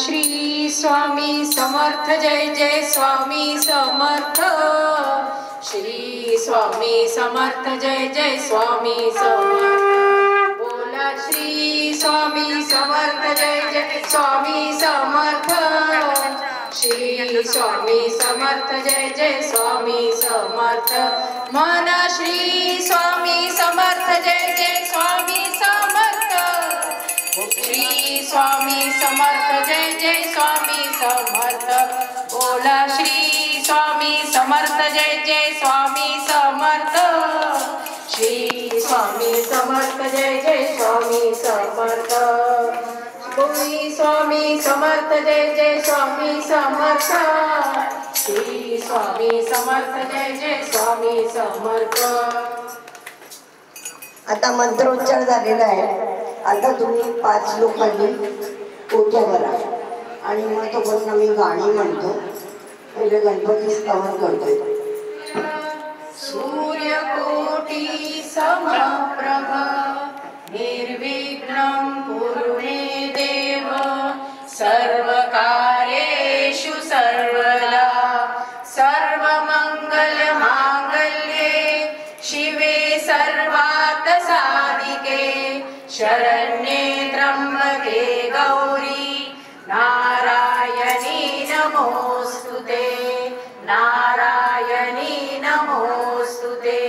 श्री स्वामी समर्थ जय जय स्वामी समर्थ श्री स्वामी समर्थ जय जय स्वामी समर्थ बोला श्री स्वामी समर्थ जय जय स्वामी समर्थ श्री स्वामी समर्थ जय जय स्वामी समर्थ मन श्री स्वामी समर्थ जय जय स्वामी समर्थ श्री स्वामी समर्थ जय जय स्वामी समर्थ बोला श्री स्वामी समर्थ जय जय स्वामी समर्थ श्री स्वामी समर्थ जय जय स्वामी समर्थ श्री स्वामी समर्थ जय जय स्वामी समर्थ श्री स्वामी समर्थ जय जय स्वामी समर्थ। आता मंत्रोच्चार झालेला आहे। आता तुम्ही 5 लोकांनी ओट्या भरा आणि मग तो पण आम्ही गाणी म्हणतो। पहिले गणपती स्तवन करतोय। सूर्यकोटि समप्रभ निर्विघ्नं कुरु मे देव सर्वकार्येषु सर्वदा सर्वमंगल मांगल्ये शिवे सर्वार्थ साधिके शरण्ये त्र्यंबके गौरी नारायणी नमोस्तुते नारायणी नमोस्तुते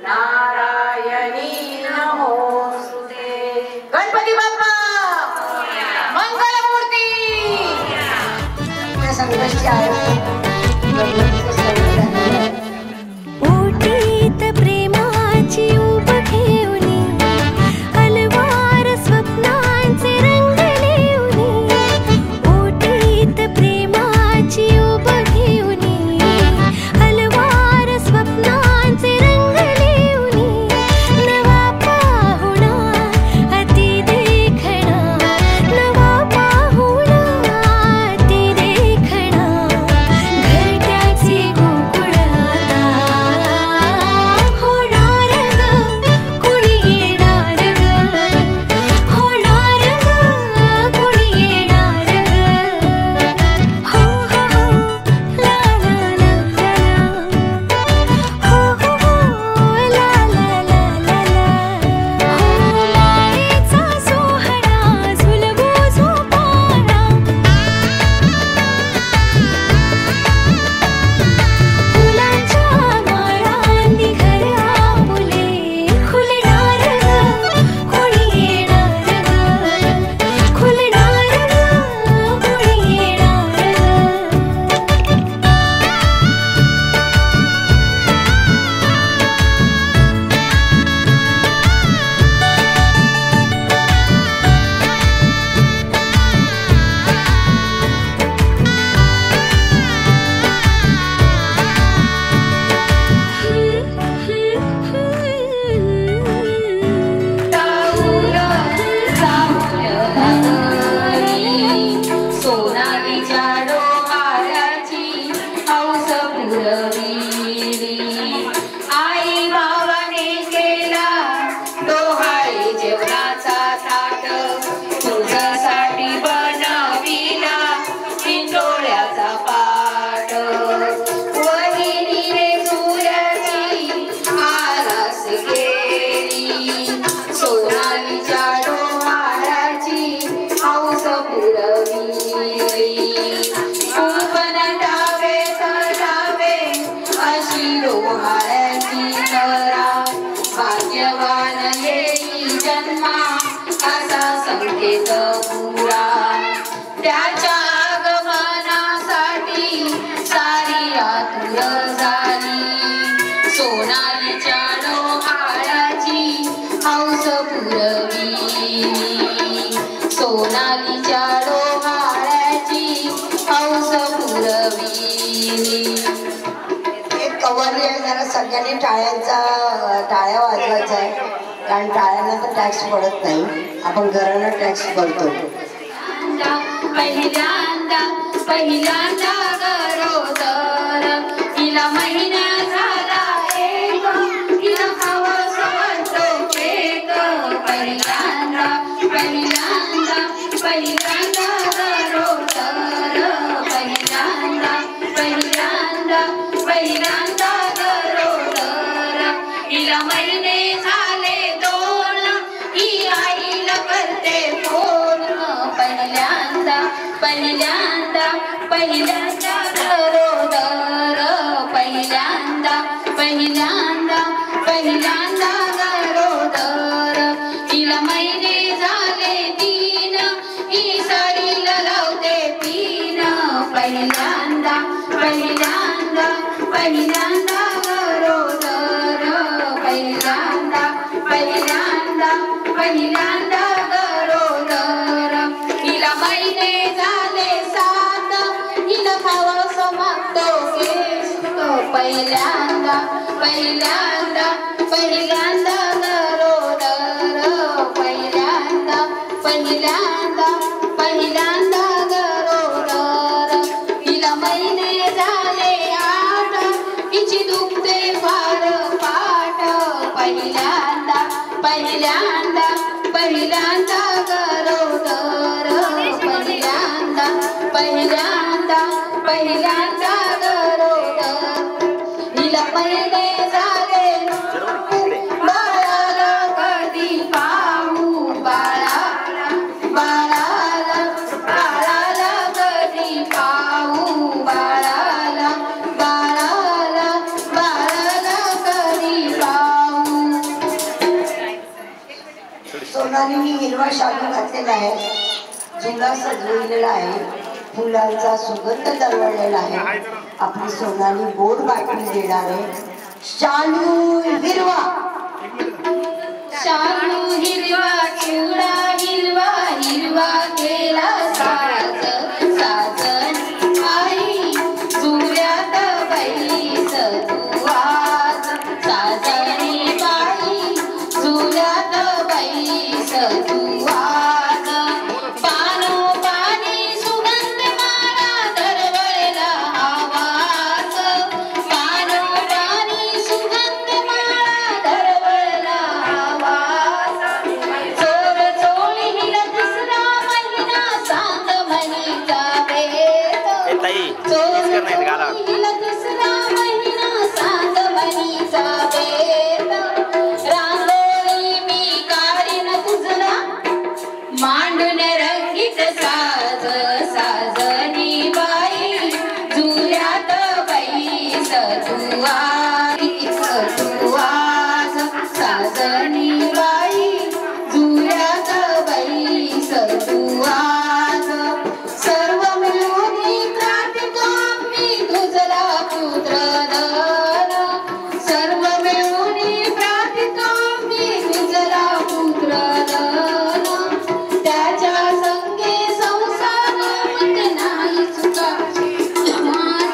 नारायणी नमोस्तुते। गणपती बाप्पा मंगलमूर्ती संकष्टी आहे। ओटीत प्रेमाची उब घेऊनी हलवार स्वप्नांचे रंगले उनी ओटीत प्रेमाची उब घेऊनी हलवार स्वप्नांचे रंगले उनी नवा पाहुणा अति देखणा नवा पाहुणा अति देखणा घरट्याची गोकुळ होणार ग कुणी येणार ग होणार ग कुणी येणार ग हो हो ला ला ला हो हो ला ला ला हो मायेचा सोहळा झुलवू झोपाना फुलांच्या माळांनी घर आपुले खुलणार ग कोणी येणार ग खुलणार ग कोणी येणार चाऊल सोनालीच्या डोहाळ्याची हौस पुरविली आई भावाने केला डोहाळे जेवणाचा थाट तुझ्यासाठी बनविला पिंडोळ्याचा पाट वहिनीने सूर्याची आरास केली सोनालीच्या डोहाळ्याची हौस पुरविली कुंपण डावे तळावे अशी डोहाळ्याची करा भाग्यवान येई जन्मा असा संकेत पुरा त्याच्या आगमनासाठी सारी आतुर झाली सोनालीच्या डोहाळ्याची हौस पुरविली सोनालीच्या डोहाळ्याची हौस पुरविली। एक कवरली आहे। जरा सगळ्यांनी टाळ्या वाजवायच्या आहे कारण टाळ्यांना तर टॅक्स पडत नाही। आपण घरानं टॅक्स भरतो। पहिल्यांदा गरोदर तिला महिना झाला एक तिला हवस वाटतो केक पहिल्यांदा गरोदर हिला महिने झाले 2 ही आईला करते फोन पहिल्यांदा पहिल्यांदा पहिल्यांदा गरोदर पहिल्यांदा पहिल्यांदा पहिल्यांदा गरोदर हिला महिने झाले 3 ही साडीला लावते पिन पहिल्यांदा पहिल्यांदा पहिल्यांदा गरोदर पहिल्यांदा पहिल्यांदा पहिल्यांदा गरोदर हिला महिने झाले 7 हिला खावंसं मागतो केस पहिल्यांदा पहिल्यांदा पहिल्यांदा गरोदर पहिल्यांदा पहिल्यांदा पहिल्यांदा गरोदर हिला महिने झाले 8 हिची दुखते फार पाठ पहिल्यांदा पहिल्यांदा पहिल्यांदा गरोदर पहिल्यांदा पहिल्यांदा पहिल्यांदा गरोदर हिला महिने झाले बाळाला कधी पाहू बाळाला बाळाला बाळाला कधी पाहू बाळाला बाळाला बाळाला कधी पाहू सोनालीने हिरवा शालू घातलेला आहे झुला सजवलेला आहे फुलांचा सुगंध दरवळलेला आहे आपली सोनाली गोड बाटली देणार आहे शालू हिरवा शालू हिरवा चिवडा हिरवा हिरवा केला साज साजन आई जुऱ्यात बाईच तू आज साजणी बाई जुऱ्यात बाईच तू आज पानो पाणी सुगंध माळा दरवळला आवाज पानो पाणी सुगंध माळा दरवळला आवाज चोर चोळी हिला दुसरा महिना सांग म्हणीचा वेद चोर चोळी हिला दुसरा महिना सांग म्हणीचा वेद रांगोळी मी काढीन तुझला मांडून रंगीत साज साजनी बाई जुऱ्यात बाईस तू आज साजनी बाई जुऱ्यात बाईस तू आज सर्व मिळून प्रार्थना मी तुझला पुत्रधन सर्व मिळून प्रार्थना मी तुझला पुत्रधन त्याच्या संगे संसार मध्ये नाही चुका मान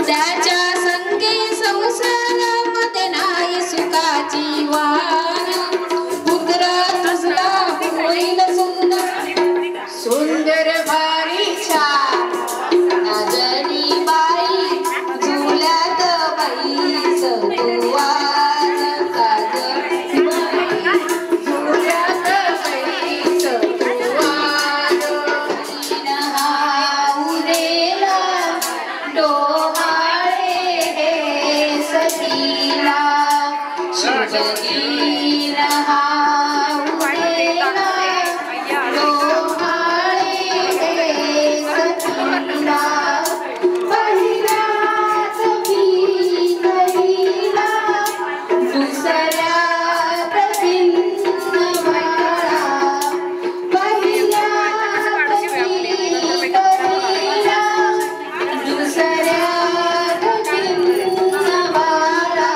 त्याच्या संगे संसार मध्ये नाही सुखाची वाण पुत्र तुझला होईल सुंदर सुंदर भारी छान नाजनी बाई झुल्यात बाईच तू आज साजनी बाई झुल्यात बाईच तू आज तीन हाऊरेला डोहाळे हे सखीला शिवगीर हाऊरेला डोहाळे हे सखीला पहिल्याच भीतरीला दुसऱ्यात भिन्न माळा पहिल्याच भीतरीला दुसऱ्यात भिन्न माळा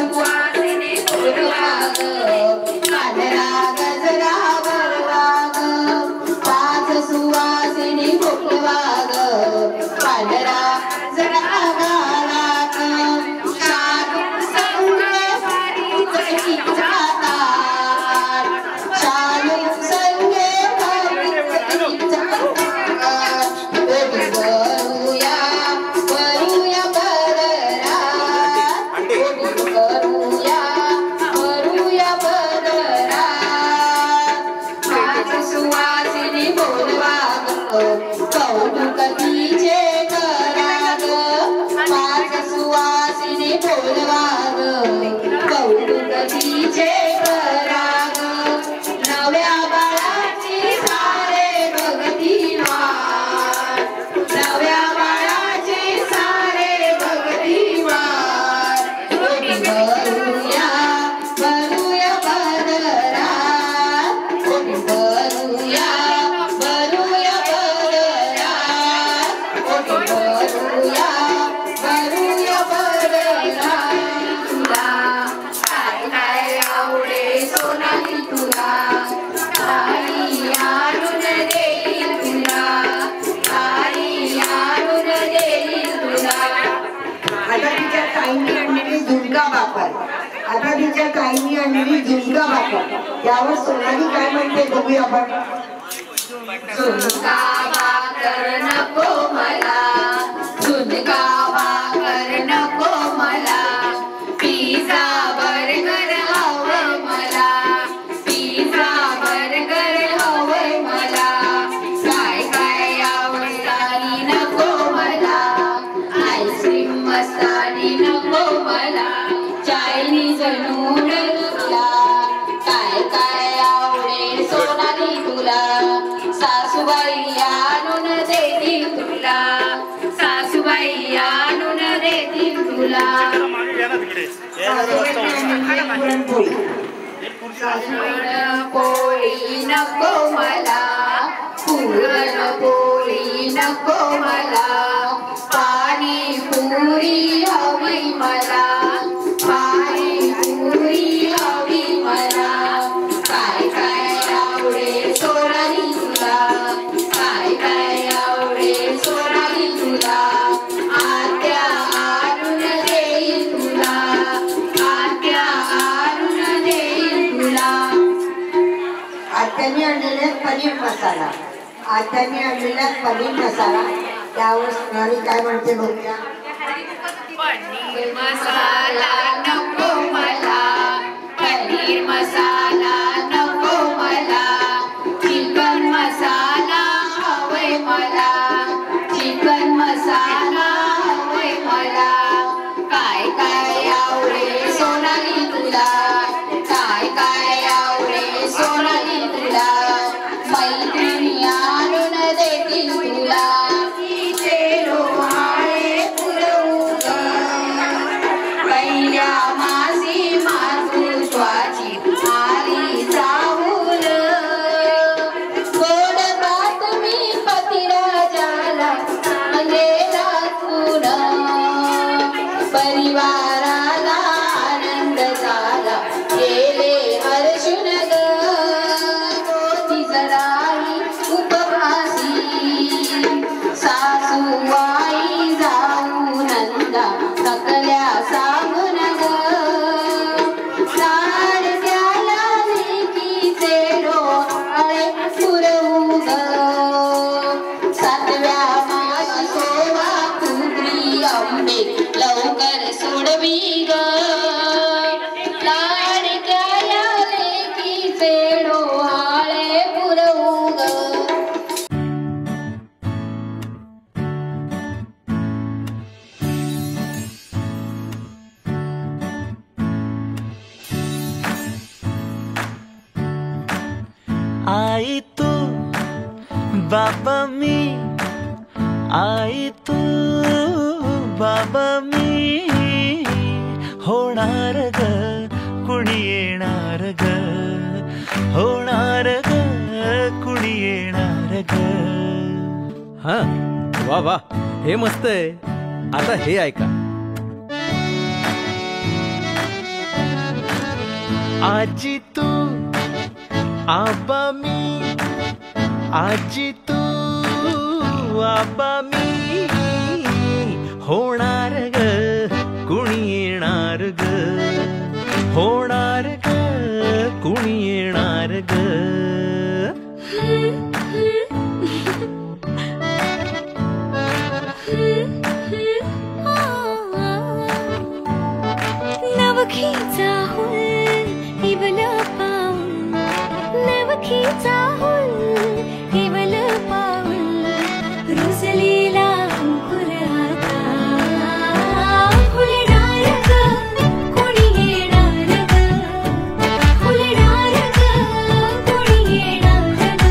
सुवासिनी बोलवा ग कानरा गजरा भरवा ग पाच सुवासिनी बोलवा ग कानरा गजरा घाला ग शालू संगे भारी चढी जाता शालू संगे भारी चढी जाता वरूया वरूया बररा वरूया वरूया बररा पाच सुवासिनी बोलवा ग कौतुक तिचे करा ग पाच सुवासिनी बोलवा ग कौतुक तिचे करा ग नव्या बाळाची सारे भगतीवान नव्या बाळाचे सारे भगतीवान वरूया वरूया बररा वरूया वरूया बररा वरूया वरूया बररा तुला काय काय आवडे सोनाली तुला काही आणून देईल तुला काही आणून देईल तुला आता तिच्या ताईंनी आणलेली झुणका भाकर आता तिच्या ताईंनी आणलेली झुणका भाकर यावर सोनाली काय म्हणते बघूया आपण. झुणका भाकर नको मला झुणका भाकर नको मला पिझ्झा बर्गर हवंय मला पिझ्झा बर्गर हवंय मला काय काय आवडतानी नको मला आईस्क्रीम मस्तानी नको मला चायनीज नूडल्सला काय काय आवडे सोनाली तुला सासूबाई आणून देतील तुला सासूबाई आणून देतील तुला पुरणपोळी नको मला पुरणपोळी नको मला पाणीपुरी हवी मला पाणीपुरी हवी मला काय काय आवडे सोनाली तुला काय काय आवडे सोनाली तुला आत्या आणून देईल तुला आत्या आणून देईल तुला आत्याने आणलेला पनीर मसाला आत्याने आणलेला पनीर मसाला त्यावर सोनाली काय म्हणते बघूया. पनीर मसाला नको मला पनीर मसाला नको मला चिकन मसाला हवंय मला चिकन मसाला हवंय मला काय काय आवडे सोनाली तुला काय काय आवडे सोनाली तुला मैत्रिणी आणून देतील तुला तिचे डोहाळे पुरवू ग पहिल्या मासी मातृत्वाची आली जाऊन गोड बातमी पतिराजाला गेला तून परिवाराला आनंद झाला गेले हर्षुन ग होती जराही उपवासी सासूबाई जाऊ नंदा थकल्या सांगून ग लाडक्याला लेकीचे डोहाळे पुरवू ग सातव्या मासी शोभा पुत्री अंबे लवकर सोडवी ग लाडक्याला लेकीचे डोहाळे पुरवू ग. आई तू बाबा मी आई तू बाबा मी होणार ग कुणी येणार ग होणार ग कुणी येणार ग. हा वा वा हे मस्त आहे. आता हे ऐका. आजी तू आबा मी, आजी तू आबा मी, होणार ग कुणी येणार ग, होणार ग कुणी येणार ग. नवखीचा हुल इवल पाऊल, नवखीचा हुल इवल पाऊल, रुजलेला अंकुर आता फुलणार ग कोणी येणार ग, फुलणार ग कोणी येणार ग.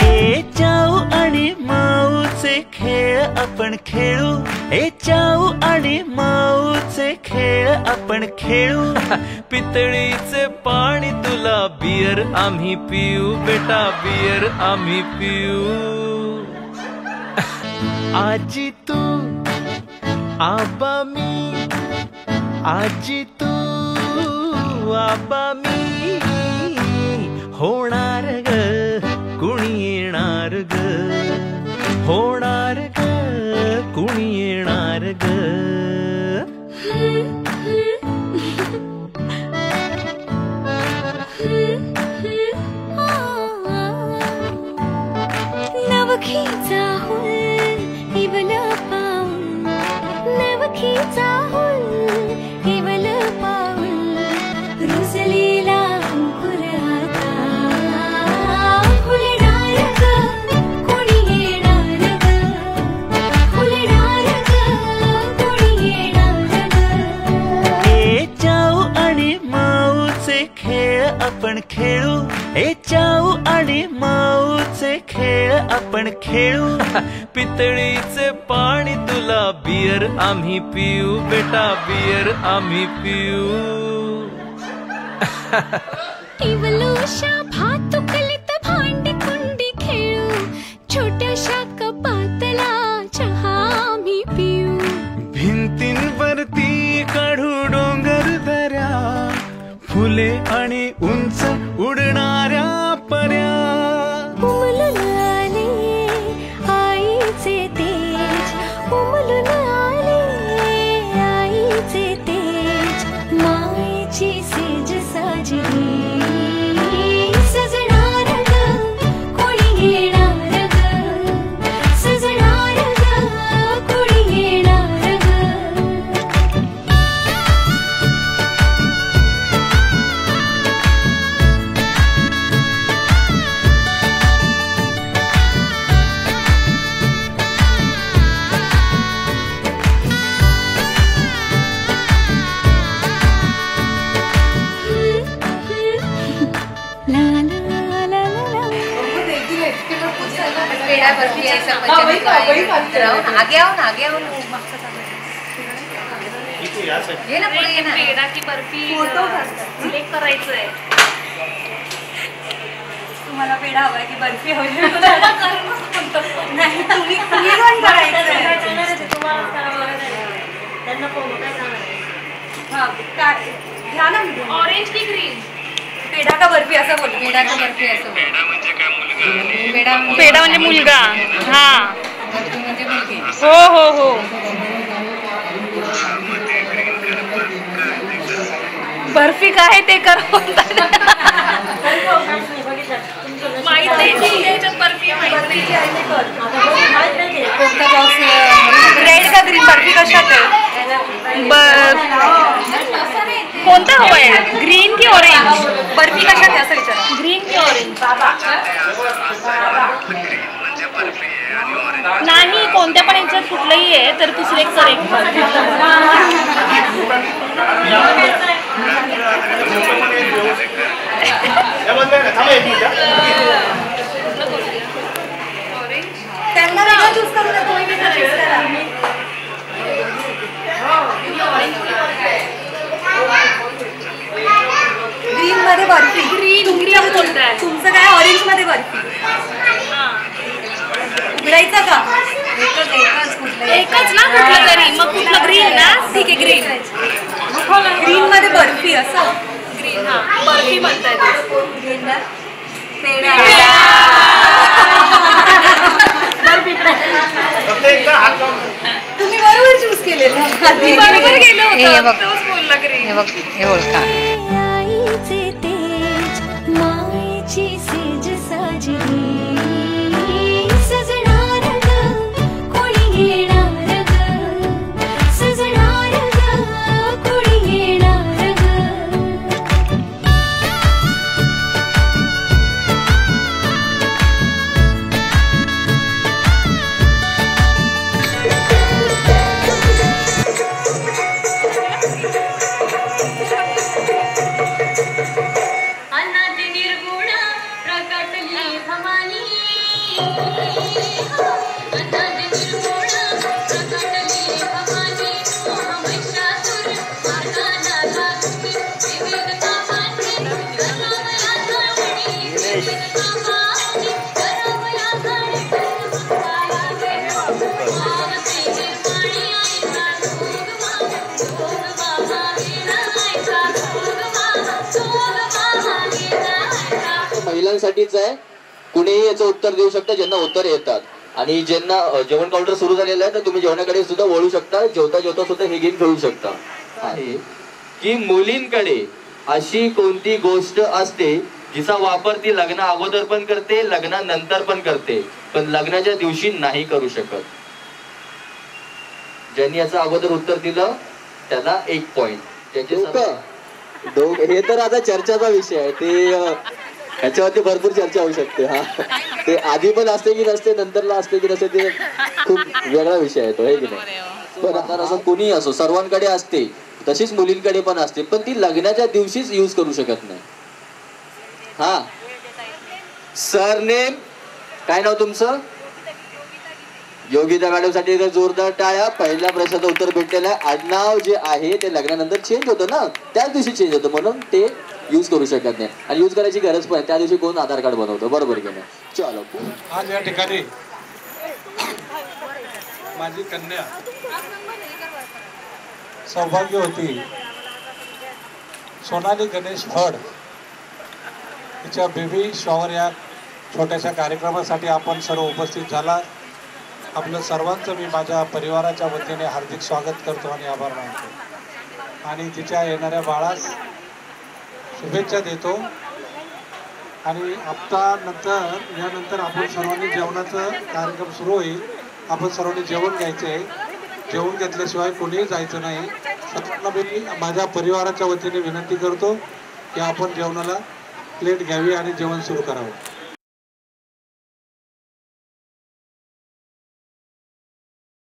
ए जाऊ आणि माऊचे खेळ आपण खेळू, ए जाऊ आणि माऊचे खेळ आपण खेळू, पितळीचे पाणी तुला बियर आम्ही पिऊ, बेटा बियर आम्ही पिऊ. आजी तू आबा मी, आजी तू आबा मी, होणार ग कुणी येणार ग, होणार ग कुणी येणार ग. नवखीचा हुल इवल पाऊल, नवखीचा हुल इवल पाऊल, रुजलेला अंकुर आता फुलणार ग कोणी येणार ग, फुलणार ग कोणी येणार ग. ए जाऊ आणि माऊचे खेळ आपण खेळू, ए जाऊ आणि माऊचे खेळ आपण खेळू, पितळीचे पाणी तुला बियर आम्ही पिऊ, बेटा बियर आम्ही पिऊ. इवलूशा भातुकलीत भांडी कुंडी खेळू, छोट्याशा कपातला चहा आम्ही पिऊ, भिंतींवरती काढू डोंगर दऱ्या, फुले आणि उंच उडणाऱ्या पर्या. उमलून आले आईचे तेज, उमलून आले आईचे तेज, मायेची सेज साजली, सजणार ग कोणी येणार ग, सजणार ग कोणी येणार ग. ला ला ला ला ला. पेढा बर्फी ऐसा पंजाबी का आगे आओ ना, आगे आओ ना. ये ना पुढे ये ना. पेढा की बर्फी सिलेक्ट करायचंय. तुम्हाला पेढा हवाय की बर्फी हवी? नाही तुम्ही पण करायचंय. त्यांना काय घ्या ना. ऑरेंज की ग्रीन? पेढा का बर्फी असं बोल. पेढा का बर्फी असं बोल. पेढा म्हणजे मुलगा. हा बर्फी म्हणजे मुलगी. हो हो हो. बर्फी काय आहे ते कर. माहित नाही बर्फी माहित नाही. कोणता बॉक्स? रेड का ग्रीन? बर्फी कशात आहे? कोणता हवाय? ग्रीन की ऑरेंज? बर्फी कशात आहे असं विचार. ग्रीन की ऑरेंज? नाही कोणत्या पण याच्यात कुठलंही आहे तर तू सिलेक्ट कर एक. त्यांना वेगळं चूज करू नका. ग्रीन मध्ये बर्फी. ग्रीन तुमचं काय? ऑरेंज मध्ये बर्फी. उघडायचं का? एकच ना कुठलं तरी. मग कुठलं? ग्रीन ना. ठीक आहे ग्रीन. ग्रीन मध्ये बर्फी असं. ग्रीन. हा बर्फी म्हणतायत. तुम्ही बरोबर चूज केलेलं. बरोबर गेलं हे होतं बघ. तोच बोलला ग्रीन. हे बघ हे ओळखा. आईचे तेज मायेची सेज साजली सजणार ग कोणी येणार ग सजणार ग कोणी येणार ग अनाद निर्गुण प्रकटली भवानी अनाद निर्गुण प्रकटली भवानी महिषासुर मर्दना घातली विविध कामांनी गरवया धरणी विविध कामांनी गरवया धरणी पायागे पावसे निर्माणी ऐका भोग बाबा विना ऐका महिलांसाठीच आहे. कुणीही याचं उत्तर देऊ शकतं ज्यांना उत्तर येतात. आणि ज्यांना जेवण काउंटर सुरू झालेलं आहे तर तुम्ही जेवणाकडे सुद्धा वळू शकता. जेवता जेवता सुद्धा हे गेम खेळू शकता. आहे की मुलींकडे अशी कोणती गोष्ट असते जिचा वापर ती लग्ना अगोदर पण करते लग्नानंतर पण करते पण लग्नाच्या दिवशी नाही करू शकत. ज्यांनी याचं अगोदर उत्तर दिलं त्याला 1 पॉइंट. हे तर आता चर्चाचा विषय आहे. ते ह्याच्यावरती भरपूर चर्चा होऊ शकते. हा ते आधी पण असते की नसते नंतरला असते की नसते ते खूप वेगळा विषय आहे तो. हे की नाही. पण आता असं कोणी असो सर्वांकडे असते तशीच मुलींकडे पण असते पण ती लग्नाच्या दिवशीच यूज करू शकत नाही. हा सरनेम काय नाव तुमचं? योगिता मॅडम साठी जोरदार टाळ्या. पहिल्या प्रश्नाचं उत्तर भेटलेलं आहे. आडनाव जे आहे ते लग्नानंतर चेंज होतं ना त्याच दिवशी चेंज होतं म्हणून ते यूज करू शकत नाही आणि यूज करायची गरज पण त्या दिवशी कोण आधार कार्ड बनवतो. बरोबर की नाही. चलो आज या ठिकाणी माझी कन्या सौभाग्यवती सोनाली गणेश फड तिच्या बेबी शॉवर या छोट्याशा कार्यक्रमासाठी आपण सर्व उपस्थित झाला. आपलं सर्वांचं मी माझ्या परिवाराच्या वतीने हार्दिक स्वागत करतो आणि आभार मानतो आणि तिच्या येणाऱ्या बाळास शुभेच्छा देतो. आणि यानंतर आपण सर्वांनी जेवणाचा कार्यक्रम सुरू होईल. आपण सर्वांनी जेवण घ्यायचं आहे. जेवण घेतल्याशिवाय कोणीही जायचं नाही. सर्वांना मी माझ्या परिवाराच्या वतीने विनंती करतो की आपण जेवणाला प्लेट घ्यावी आणि जेवण सुरू करावं.